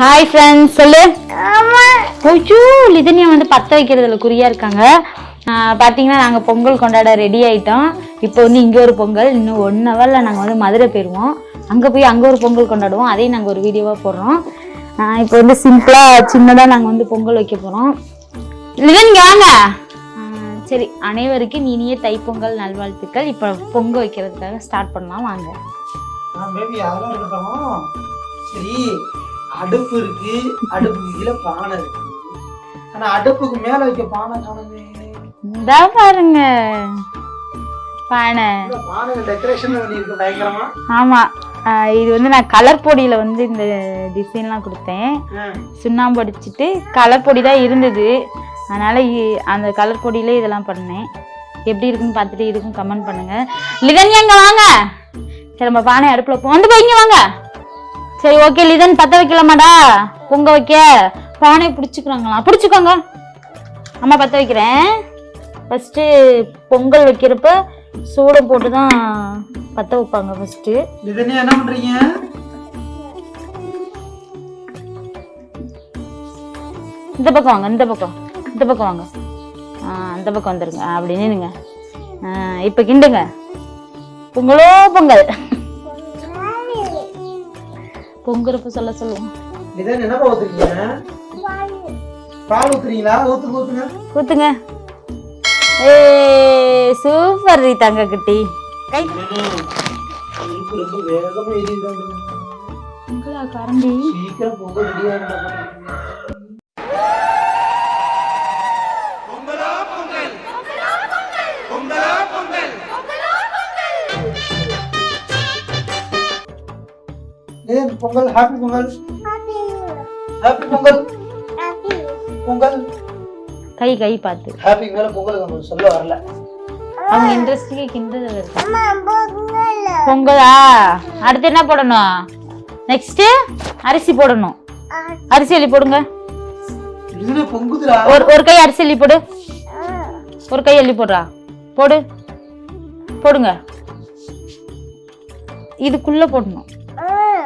Hi friends சொல்லு. ஓச்சூ லிதன்யா வந்து பற்ற வைக்கிறதுல குறியா இருக்காங்க. பார்த்தீங்கன்னா நாங்கள் பொங்கல் கொண்டாட ரெடி ஆகிட்டோம். இப்போ வந்து இங்கே ஒரு பொங்கல், இன்னும் 1 ஹவரில் நாங்கள் வந்து மதுரை போயிடுவோம். அங்கே போய் அங்கே ஒரு பொங்கல் கொண்டாடுவோம். அதையும் நாங்கள் ஒரு வீடியோவாக போடுறோம். இப்போ வந்து சிம்பிளாக சின்னதாக நாங்கள் வந்து பொங்கல் வைக்க போகிறோம். லிதன் இங்கே வாங்க. சரி, அனைவருக்கும் இனிய தைப்பொங்கல் நல்வாழ்த்துக்கள். இப்போ பொங்கல் வைக்கிறதுக்காக ஸ்டார்ட் பண்ணலாம் வாங்க. சரி, அடுப்பு இருக்கு, அடுப்புக்கு கீழே பானை இருக்கு. ஆனா அடுப்புக்கு மேல வைக்க பானை காணுமே. இதா பாருங்க பானை. பானை டெக்கரேஷன் பண்ணிருக்கு பயங்கரமா. ஆமா, இது வந்து நான் கலர் பொடியில வந்து இந்த டிசைன்லாம் கொடுத்தேன். சுண்ணாம்பு அடிச்சுட்டு கலர் பொடி தான் இருந்தது, அதனால அந்த கலர் பொடியில இதெல்லாம் பண்ணேன். எப்படி இருக்குன்னு பார்த்துட்டு இதுக்கும் கமெண்ட் பண்ணுங்க. லிதன்யா இங்க வாங்க. சரி, நம்ம பானை அடுப்புல வந்து போய் இங்க வாங்க. சரி, ஓகே லிதன், பற்ற வைக்கலாமாடா பொங்க வைக்க? பானை பிடிச்சிக்கிறாங்களா? பிடிச்சிக்கோங்க, அம்மா பற்ற வைக்கிறேன். ஃபஸ்ட்டு பொங்கல் வைக்கிறப்ப சூடம் போட்டு தான் பற்ற வைப்பாங்க. ஃபஸ்ட்டு லிதன்யா என்ன பண்றீங்க? இந்த பக்கம் வாங்க, இந்த பக்கம் வாங்க. அந்த பக்கம் வந்துருங்க. அப்படி நின்னுங்க. இப்போ கிண்டுங்க. பொங்கலோ பொங்கல். பொங்குறப்ப சொல்லுவோம். லிதன் என்ன ஊத்துறீங்க? பால் ஊத்துறீங்களா? ஊத்துங்க. ஊத்துங்க. சூப்பர் ரீ தங்க குட்டி. கை ரொம்ப வேகமா எரியுதாங்க. பொங்கலா கரண்டி? சீக்கிரம் பொங்கல் ரெடியா இருந்தா பொங்கல். ஹாப்பி பொங்கல். ஹாப்பி பொங்கல். பொங்கல். கை கை பார்த்து ஹாப்பி மேல பொங்கல் நம்ம சொல்ல வரல. அவங்க இன்ட்ரெஸ்டிங்கா கிண்டது இருக்கு. பொங்கலா? அடுத்து என்ன போடணும்? நெக்ஸ்ட் அரிசி போடணும். அரிசி அள்ளி போடுங்க. இதுல பொங்குதுடா. ஒரு கை அரிசி அள்ளி போடு. ஒரு கை அள்ளி போடுறா. போடுங்க. இதுக்குள்ள போடணும்.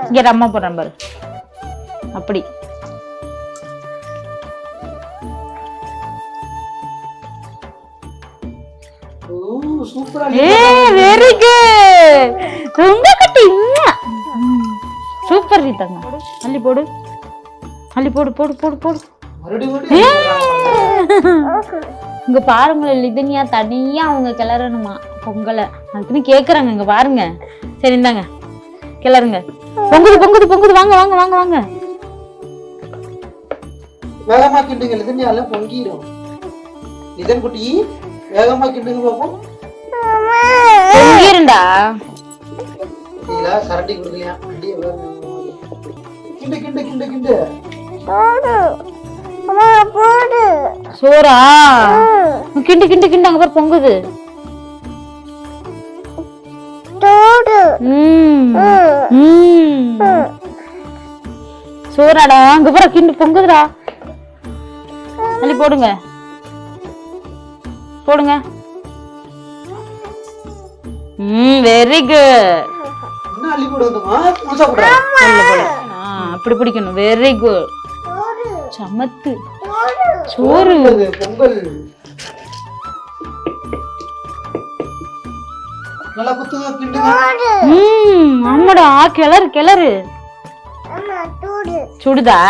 இங்க அம்மா போடுறேன் பாரு. அப்படி சூப்பரா. Very good. ரொம்ப கட்டி சூப்பர் ரீதாங்க. அள்ளி போடு. இங்க பாருங்களேன், லிதன்யா தனியா அவங்க கிளறணுமா பொங்கலை. அதுக்குன்னு கேக்குறாங்க. இங்க பாருங்க. சரி, இந்தாங்க கிளறுங்க. பொங்குது. வாங்க. வேகமா கிண்டுங்க. லிதன்யா எல்லாம் பொங்கிரும். லிதன் குட்டி வேகமா கிண்டுங்க பாப்போம். பொங்கிருண்டா. இதா சரட்டி குடுக்கலையா? அடியே வேகமா கிண்டு. போடு. சோறா? கிண்டு அங்க பாரு பொங்குது. சோறாடா? அங்க பாரு கிண்டு பொங்குதுடா. அள்ளி போடுங்க. Very good. என்ன அள்ளி போடுதுமா? முழுசா போடு. அப்படி பிடிக்கணும். Very good. சமத்து சோறு பொங்கல். நல்லா குத்துங்க, கிண்டுங்க. ஆமாடா, கிளறு. சுடுதா?